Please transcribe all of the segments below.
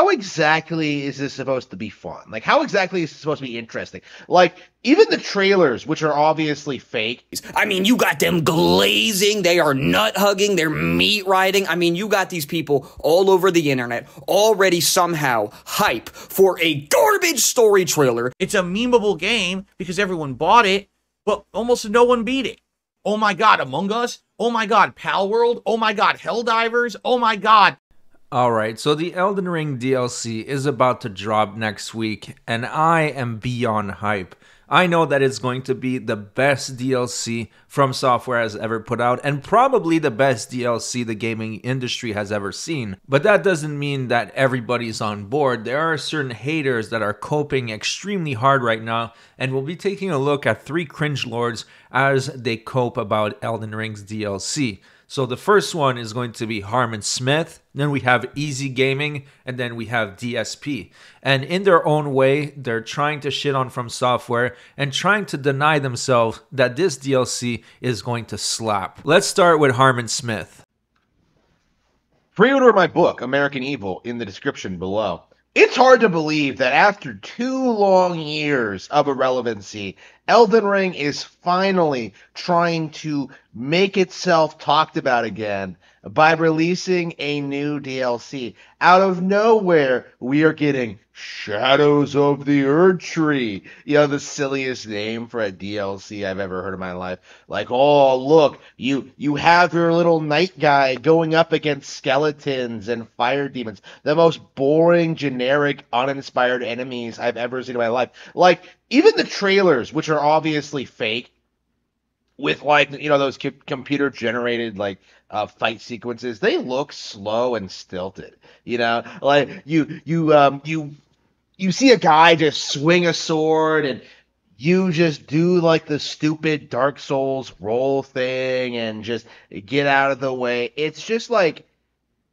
how exactly is this supposed to be fun? Like, how exactly is this supposed to be interesting? Like, even the trailers, which are obviously fake. I mean, you got them glazing, they are nut hugging, they're meat riding. I mean, you got these people all over the internet already somehow hype for a garbage story trailer. It's a memeable game because everyone bought it, but almost no one beat it. Oh my god, Among Us? Oh my god, Pal World? Oh my god, Helldivers? Oh my god. Alright, so the Elden Ring DLC is about to drop next week, and I am beyond hype. I know that it's going to be the best DLC From Software has ever put out, and probably the best DLC the gaming industry has ever seen. But that doesn't mean that everybody's on board. There are certain haters that are coping extremely hard right now, and we'll be taking a look at 3 cringe lords as they cope about Elden Ring's DLC. So the first one is going to be Harman Smith, then we have EZ Gaming, and then we have DSP. And in their own way, they're trying to shit on From Software and trying to deny themselves that this DLC is going to slap. Let's start with Harman Smith. Pre-order my book, American Evil, in the description below. It's hard to believe that after 2 long years of irrelevancy, Elden Ring is finally trying to make itself talked about again by releasing a new DLC. Out of nowhere, we are getting Shadows of the Erdtree. You know, the silliest name for a DLC I've ever heard in my life. Like, oh, look, you have your little knight guy going up against skeletons and fire demons. The most boring, generic, uninspired enemies I've ever seen in my life. Like, even the trailers, which are obviously fake, with, like, you know, those computer generated, like, fight sequences, they look slow and stilted. You know, like you see a guy just swing a sword and you just do like the stupid Dark Souls roll thing and just get out of the way. It's just like,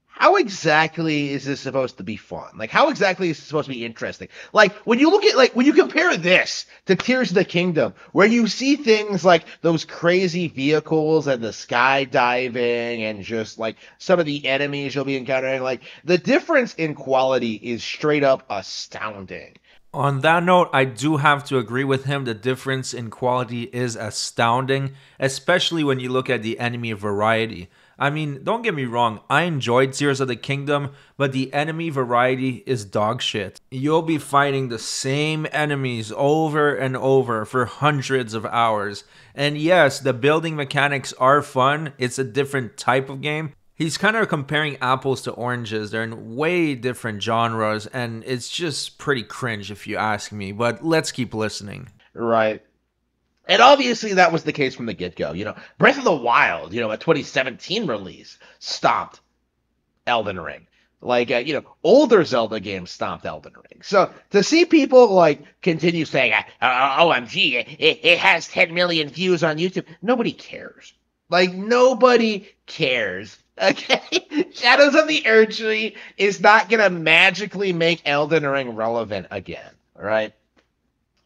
how exactly is this supposed to be fun? Like, how exactly is this supposed to be interesting? Like, when you look at, like, when you compare this to Tears of the Kingdom, where you see things like those crazy vehicles and the skydiving and just, like, some of the enemies you'll be encountering, like, the difference in quality is straight up astounding. On that note, I do have to agree with him. The difference in quality is astounding, especially when you look at the enemy variety. I mean, don't get me wrong, I enjoyed Tears of the Kingdom, but the enemy variety is dog shit. You'll be fighting the same enemies over and over for hundreds of hours. And yes, the building mechanics are fun, it's a different type of game. He's kind of comparing apples to oranges. They're in way different genres, and it's just pretty cringe if you ask me, but let's keep listening. Right. And obviously that was the case from the get-go. You know, Breath of the Wild, you know, a 2017 release, stomped Elden Ring. Like, you know, older Zelda games stomped Elden Ring. So to see people, like, continue saying, OMG, it has 10 million views on YouTube, nobody cares. Like, nobody cares. Okay? Shadows of the Erdtree is not going to magically make Elden Ring relevant again, right?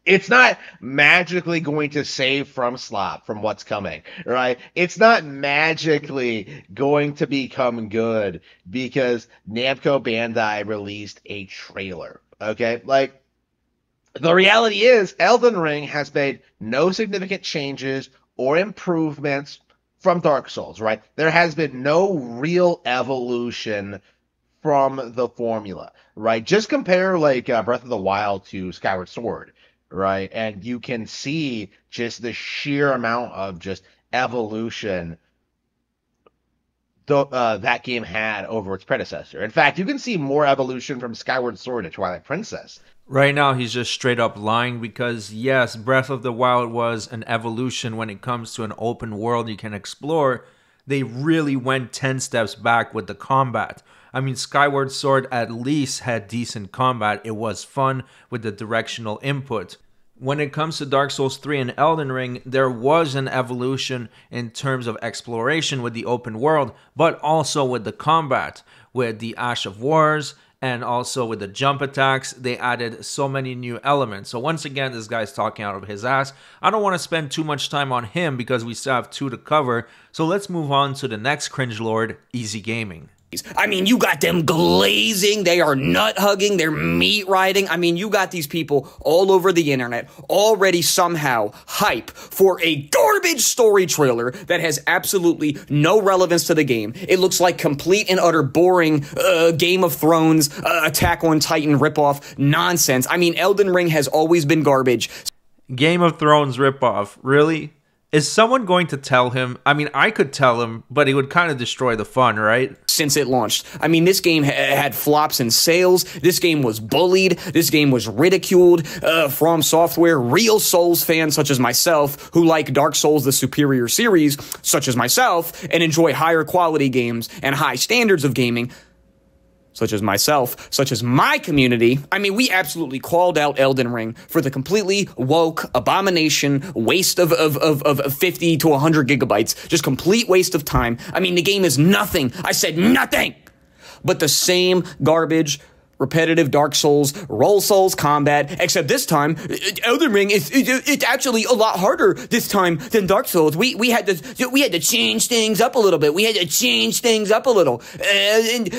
It's not magically going to save FromSoft from what's coming, right? It's not magically going to become good because Namco Bandai released a trailer, okay? Like, the reality is Elden Ring has made no significant changes or improvements from Dark Souls, right? There has been no real evolution from the formula, right? Just compare, like, Breath of the Wild to Skyward Sword, right? And you can see just the sheer amount of just evolution that game had over its predecessor. In fact, you can see more evolution from Skyward Sword to Twilight Princess. Right now, he's just straight up lying because, yes, Breath of the Wild was an evolution when it comes to an open world you can explore. They really went 10 steps back with the combat. I mean, Skyward Sword at least had decent combat. It was fun with the directional input. When it comes to Dark Souls 3 and Elden Ring, there was an evolution in terms of exploration with the open world, but also with the combat, with the Ash of Wars, and also with the jump attacks. They added so many new elements. So once again, this guy's talking out of his ass. I don't want to spend too much time on him because we still have 2 to cover. So let's move on to the next cringe lord, EZ Gaming. I mean, you got them glazing, they are nut hugging, they're meat riding. I mean, you got these people all over the internet already somehow hype for a garbage story trailer that has absolutely no relevance to the game. It looks like complete and utter boring Game of Thrones, Attack on Titan ripoff nonsense. I mean, Elden Ring has always been garbage. Game of Thrones ripoff, really? Is someone going to tell him? I mean, I could tell him, but it would kind of destroy the fun, right? Since it launched. I mean, this game had flops in sales. This game was bullied. This game was ridiculed. From Software, real Souls fans such as myself, who like Dark Souls, the superior series, such as myself, and enjoy higher quality games and high standards of gaming, such as myself, such as my community. I mean, we absolutely called out Elden Ring for the completely woke abomination waste of 50 to 100 gigabytes. Just complete waste of time. I mean, the game is nothing. I said nothing but the same garbage, repetitive Dark Souls, Roll Souls combat, except this time, Elden Ring it's actually a lot harder this time than Dark Souls. We had to change things up a little bit.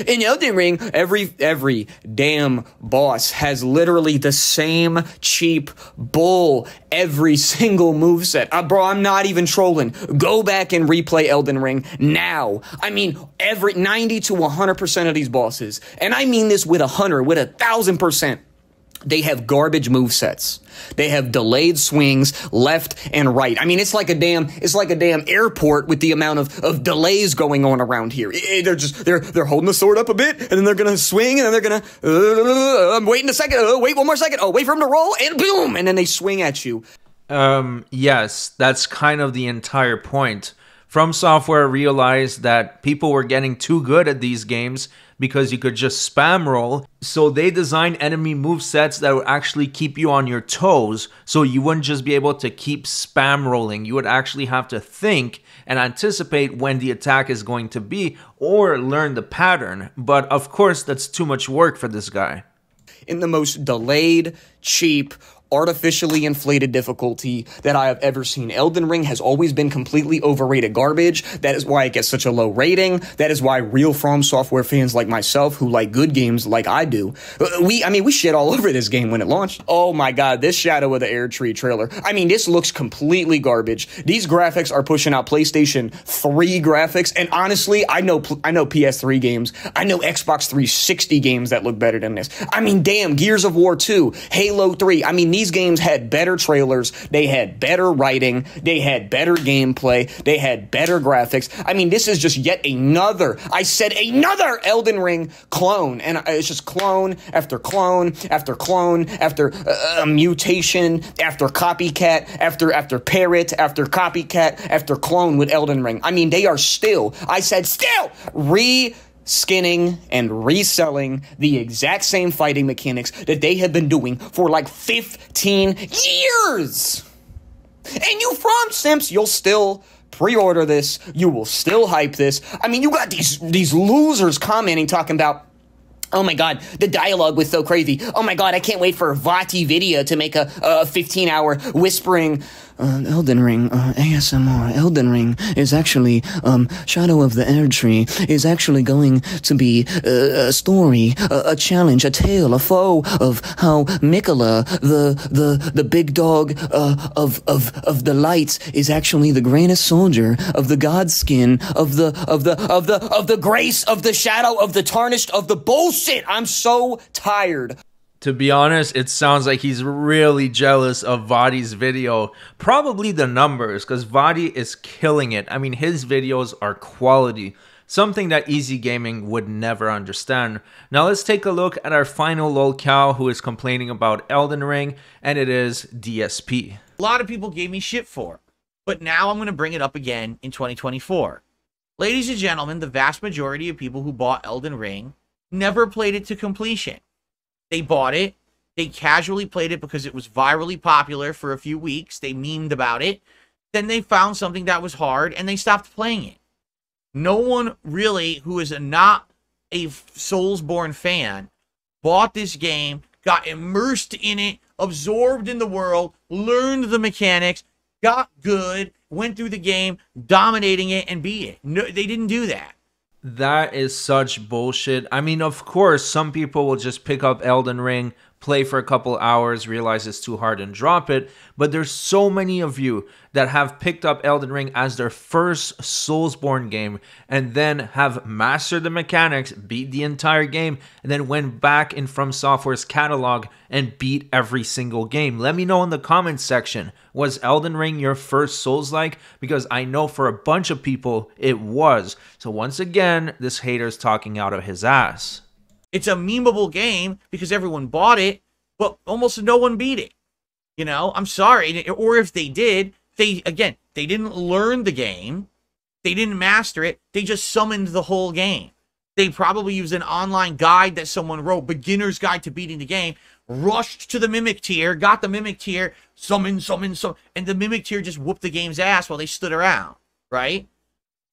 In Elden Ring, every damn boss has literally the same cheap bull every single moveset. Bro, I'm not even trolling. Go back and replay Elden Ring now. I mean, every 90 to 100% of these bosses, and I mean this with 1,000%. They have garbage movesets. They have delayed swings left and right. I mean, it's like a damn airport with the amount of delays going on around here. They're holding the sword up a bit, and then they're gonna swing, and then they're gonna, I'm waiting a second, wait one more second, wait for him to roll, and boom, and then they swing at you. Yes, that's kind of the entire point. From Software realized that people were getting too good at these games because you could just spam roll. So they designed enemy movesets that would actually keep you on your toes, so you wouldn't just be able to keep spam rolling. You would actually have to think and anticipate when the attack is going to be, or learn the pattern. But of course, that's too much work for this guy. In the most delayed, cheap, artificially inflated difficulty that I have ever seen. Elden Ring has always been completely overrated garbage. That is why it gets such a low rating. That is why real From Software fans like myself, who like good games like I do, we shit all over this game when it launched. Oh my god, this Shadow of the Erdtree trailer. I mean, this looks completely garbage. These graphics are pushing out PlayStation 3 graphics, and honestly, I know PS3 games, I know Xbox 360 games that look better than this. I mean, damn, Gears of War 2, Halo 3, I mean, these games had better trailers, they had better writing, they had better gameplay, they had better graphics. I mean, this is just yet another, I said another Elden Ring clone, and it's just clone after clone after clone after mutation after copycat after parrot after copycat after clone with Elden Ring. I mean, they are still, I said still, skinning and reselling the exact same fighting mechanics that they have been doing for like 15 years. And you From Simps, you'll still pre-order this, you will still hype this. I mean, you got these losers commenting, talking about, oh my god, the dialogue was so crazy. Oh my god, I can't wait for Vati Video to make a 15-hour whispering Elden Ring ASMR. Elden Ring is actually Shadow of the Erdtree is actually going to be a story, a challenge, a tale, a foe of how Mikola, the big dog of the light, is actually the greatest soldier of the godskin of the grace of the shadow of the tarnished of the bullshit. I'm so tired. To be honest, it sounds like he's really jealous of Vadi's video. Probably the numbers, because Vadi is killing it. I mean, his videos are quality. Something that EZ Gaming would never understand. Now let's take a look at our final lolcow who is complaining about Elden Ring, and it is DSP. A lot of people gave me shit for, but now I'm going to bring it up again in 2024. Ladies and gentlemen, the vast majority of people who bought Elden Ring never played it to completion. They bought it, they casually played it because it was virally popular for a few weeks, they memed about it, then they found something that was hard and they stopped playing it. No one really who is not a Soulsborne fan bought this game, got immersed in it, absorbed in the world, learned the mechanics, got good, went through the game, dominating it, and beat it. No, they didn't do that. That is such bullshit. I mean, of course, some people will just pick up Elden Ring, play for a couple hours, realize it's too hard and drop it. But there's so many of you that have picked up Elden Ring as their first Soulsborne game and then have mastered the mechanics, beat the entire game, and then went back in From Software's catalog and beat every single game. Let me know in the comments section, was Elden Ring your first Souls-like? Because I know for a bunch of people it was. So once again, this hater's talking out of his ass. It's a memeable game because everyone bought it, but almost no one beat it. You know, I'm sorry. Or if they did, they didn't learn the game. They didn't master it. They just summoned the whole game. They probably used an online guide that someone wrote, beginner's guide to beating the game, rushed to the Mimic tier, got the Mimic tier, summon, and the Mimic tier just whooped the game's ass while they stood around, right?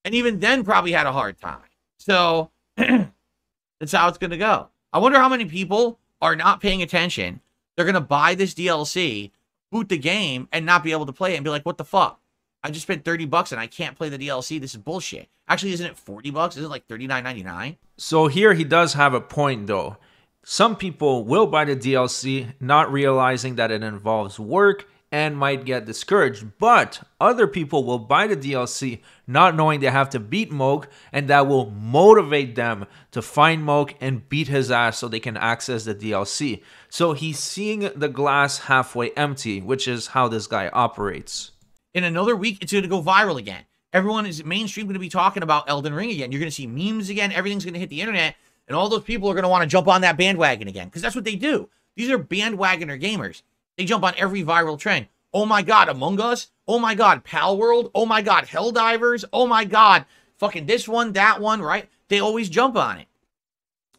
And even then probably had a hard time. So that's how it's going to go. I wonder how many people are not paying attention. They're going to buy this DLC, boot the game, and not be able to play it and be like, what the fuck? I just spent $30 and I can't play the DLC. This is bullshit. Actually, isn't it $40? Isn't it like $39.99? So here he does have a point though. Some people will buy the DLC not realizing that it involves work and might get discouraged, but other people will buy the DLC not knowing they have to beat Moke, and that will motivate them to find Moke and beat his ass so they can access the DLC. So he's seeing the glass halfway empty, which is how this guy operates. In another week, it's going to go viral again. Everyone is mainstream going to be talking about Elden Ring again. You're going to see memes again. Everything's going to hit the internet, and all those people are going to want to jump on that bandwagon again, because that's what they do. These are bandwagoner gamers. They jump on every viral trend. Oh my God, Among Us. Oh my God, Pal World. Oh my God, Helldivers. Oh my God, fucking this one, that one, right? They always jump on it.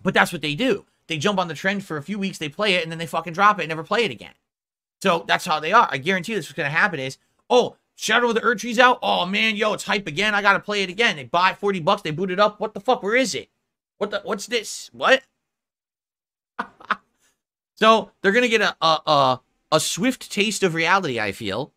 But that's what they do. They jump on the trend for a few weeks, they play it, and then they fucking drop it and never play it again. So that's how they are. I guarantee you this is what's going to happen is, oh, Shadow of the Erdtree's out. Oh man, yo, it's hype again. I got to play it again. They buy it $40, they boot it up. What the fuck? Where is it? What's this? What? So they're going to get a swift taste of reality, I feel.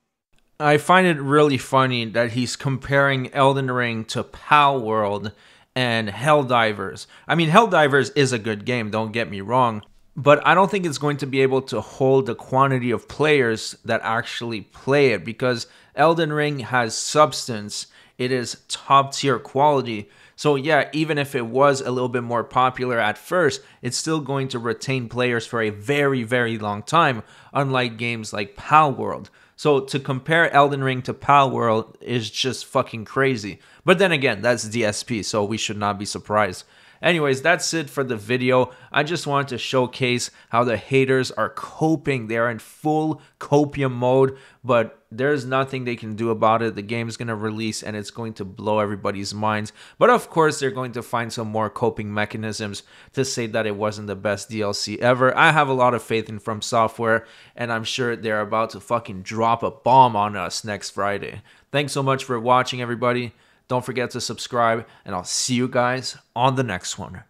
I find it really funny that he's comparing Elden Ring to Pal World and Helldivers. I mean, Helldivers is a good game, don't get me wrong, but I don't think it's going to be able to hold the quantity of players that actually play it, because Elden Ring has substance. It is top tier quality. So yeah, even if it was a little bit more popular at first, it's still going to retain players for a very, very long time, unlike games like Pal World. So to compare Elden Ring to Pal World is just fucking crazy. But then again, that's DSP, so we should not be surprised. Anyways, that's it for the video. I just wanted to showcase how the haters are coping. They are in full copium mode, but there's nothing they can do about it. The game's going to release and it's going to blow everybody's minds. But of course, they're going to find some more coping mechanisms to say that it wasn't the best DLC ever. I have a lot of faith in From Software, and I'm sure they're about to fucking drop a bomb on us next Friday. Thanks so much for watching, everybody. Don't forget to subscribe, and I'll see you guys on the next one.